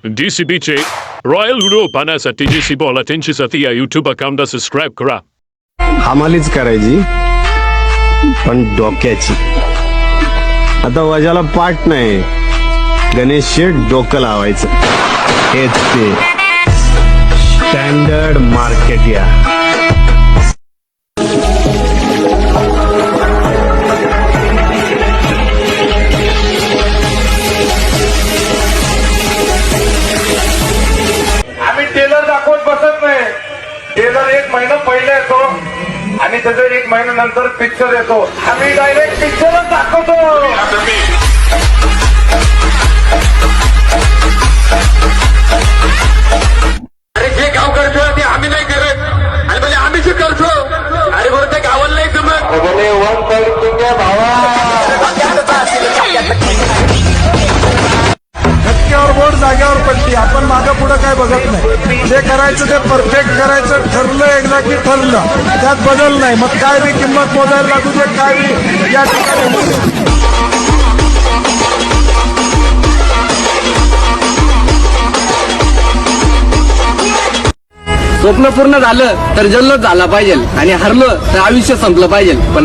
DCBचे royal video पाहण्यासाठी DCB all अटेन्शनसाठी या YouTube अकाउंटला सबस्क्राईब करा. हमालीच करायची पण डोक्याची. आता वजाला पाठ नाही, गणेश शेठ डोकं लावायचं. हेच ते स्टँडर्ड मार्केट या. आम्ही टेलर दाखवत बसत नाही. टेलर एक महिना पहिले येतो आणि त्याचा एक महिन्यानंतर पिक्चर येतो. आम्ही डायरेक्ट पिक्चरच दाखवतो. अरे जे गाव करतो ते आम्ही नाही करत आणि म्हणजे आम्ही जे करतो अरे बरं ते गावाला नाही जमत. धक्क्यावर बोट जाग्यावर पडली. आपण मागं पुढं काय बघत नाही. जे करायचं ते परफेक्ट करायचं. ठरलं एकदा की ठरलं, त्यात बदल नाही. मग काय बी किंमत मोजायला लागू दे, काय बी या ठिकाणी. स्वप्न पूर्ण झालं तर जल्लोष झाला पाहिजे आणि हरलं तर आयुष्य संपलं पाहिजे. पण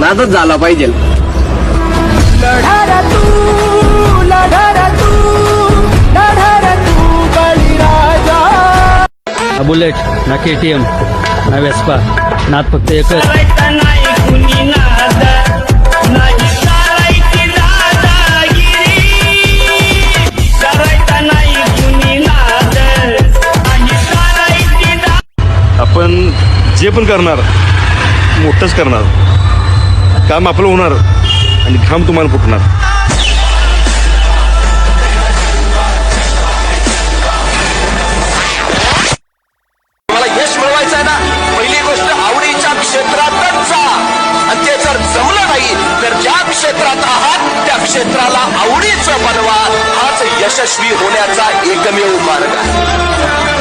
नादच झाला पाहिजे. बुलेट ना KTM ना वेस्पा नाद फक्त एकच. आपण जे पण करणार मोठंच करणार. काम आपलं होणार आणि घाम तुम्हाला फुटणार. मला यश मिळवायचं आहे ना, पहिली गोष्ट आवडीच्या क्षेत्रातच जा. आणि ते जर जमलं नाही तर ज्या क्षेत्रात आहात त्या क्षेत्राला आवडीचं बनवा. हाच यशस्वी होण्याचा एकमेव मार्ग आहे.